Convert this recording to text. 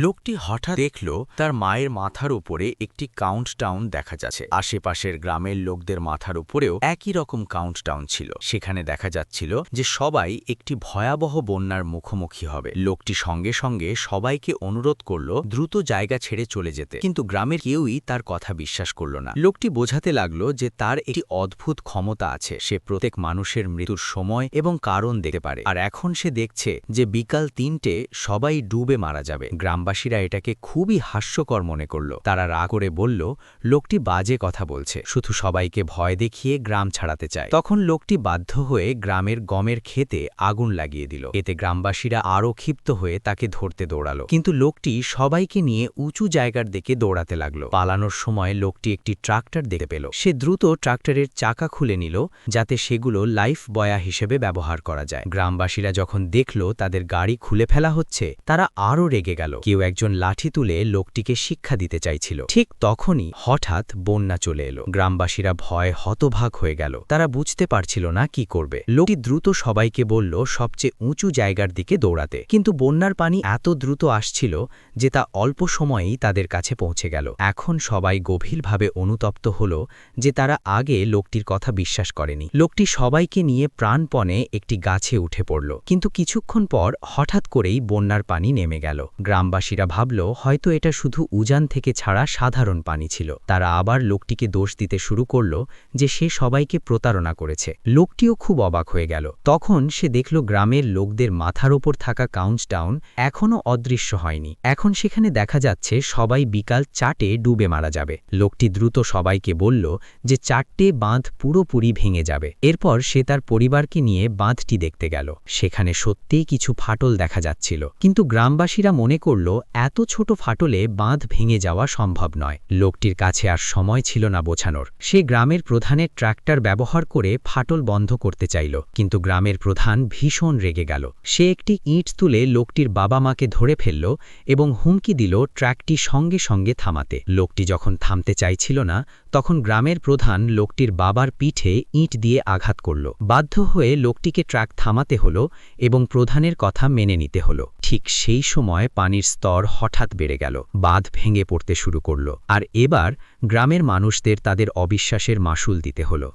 লোকটি হঠাৎ দেখল তার মায়ের মাথার উপরে একটি কাউন্টডাউন দেখা যাচ্ছে। আশেপাশের গ্রামের লোকদের মাথার উপরেও একই রকম কাউন্টডাউন ছিল। সেখানে দেখা যাচ্ছিল যে সবাই একটি ভয়াবহ বন্যার মুখোমুখি হবে। লোকটি সঙ্গে সঙ্গে সবাইকে অনুরোধ করল দ্রুত জায়গা ছেড়ে চলে যেতে, কিন্তু গ্রামের কেউই তার কথা বিশ্বাস করল না। লোকটি বোঝাতে লাগল যে তার একটি অদ্ভুত ক্ষমতা আছে, সে প্রত্যেক মানুষের মৃত্যুর সময় এবং কারণ দেখতে পারে। আর এখন সে দেখছে যে বিকাল ৩টে সবাই ডুবে মারা যাবে। গ্রামবাসীরা এটাকে খুবই হাস্যকর মনে করল। তারা রাগ করে বলল, লোকটি বাজে কথা বলছে, শুধু সবাইকে ভয় দেখিয়ে গ্রাম ছাড়াতে চায়। তখন লোকটি বাধ্য হয়ে গ্রামের গমের ক্ষেতে আগুন লাগিয়ে দিল। এতে গ্রামবাসীরা আরও ক্ষিপ্ত হয়ে তাকে ধরতে দৌড়ালো, কিন্তু লোকটি সবাইকে নিয়ে উঁচু জায়গার দিকে দৌড়াতে লাগলো। পালানোর সময় লোকটি একটি ট্রাক্টর দেখতে পেল। সে দ্রুত ট্রাক্টরের চাকা খুলে নিল যাতে সেগুলো লাইফ বয়া হিসেবে ব্যবহার করা যায়। গ্রামবাসীরা যখন দেখল তাদের গাড়ি খুলে ফেলা হচ্ছে, তারা আরও রেগে গেল। কেউ একজন লাঠি তুলে লোকটিকে শিক্ষা দিতে চাইছিল। ঠিক তখনই হঠাৎ বন্যা চলে এলো। গ্রামবাসীরা ভয়ে হতভাগ হয়ে গেল। তারা বুঝতে পারছিল না কি করবে। লোকটি দ্রুত সবাইকে বলল সবচেয়ে উঁচু জায়গার দিকে দৌড়াতে, কিন্তু বন্যার পানি এত দ্রুত আসছিল যে তা অল্প সময়েই তাদের কাছে পৌঁছে গেল। এখন সবাই গভীরভাবে অনুতপ্ত হল যে তারা আগে লোকটির কথা বিশ্বাস করেনি। লোকটি সবাইকে নিয়ে প্রাণপণে একটি গাছে উঠে পড়ল, কিন্তু কিছুক্ষণ পর হঠাৎ করেই বন্যার পানি নেমে গেল। গ্রামবাসীরা ভাবল হয়তো এটা শুধু উজান থেকে ছাড়া সাধারণ পানি ছিল। তারা আবার লোকটিকে দোষ দিতে শুরু করল যে সে সবাইকে প্রতারণা করেছে। লোকটিও খুব অবাক হয়ে গেল। তখন সে দেখল গ্রামের লোকদের মাথার ওপর থাকা কাউন্টডাউন এখনও অদৃশ্য হয়নি। এখন সেখানে দেখা যাচ্ছে সবাই বিকাল 4টে ডুবে মারা যাবে। লোকটি দ্রুত সবাইকে বলল যে 4টে বাঁধ পুরোপুরি ভেঙে যাবে। এরপর সে তার পরিবারকে নিয়ে বাঁধটি দেখতে গেল। সেখানে সত্যিই কিছু ফাটল দেখা যাচ্ছিল, কিন্তু গ্রামবাসীরা মনে করল এত ছোট ফাটলে বাঁধ ভেঙে যাওয়া সম্ভব নয়। লোকটির কাছে আর সময় ছিল না বোঝানোর। সে গ্রামের প্রধানের ট্রাক্টর ব্যবহার করে ফাটল বন্ধ করতে চাইল, কিন্তু গ্রামের প্রধান ভীষণ রেগে গেল। সে একটি ইঁট তুলে লোকটির বাবা মাকে ধরে ফেলল এবং হুমকি দিল ট্রাকটি সঙ্গে সঙ্গে থামাতে। লোকটি যখন থামতে চাইছিল না, তখন গ্রামের প্রধান লোকটির বাবার পিঠে ইঁট দিয়ে আঘাত করল। বাধ্য হয়ে লোকটিকে ট্রাক থামাতে হলো এবং প্রধানের কথা মেনে নিতে হলো। ঠিক সেই সময় পানির স্তর হঠাৎ বেড়ে গেল। বাঁধ ভেঙে পড়তে শুরু করল, আর এবার গ্রামের মানুষদের তাদের অবিশ্বাসের মাসুল দিতে হলো।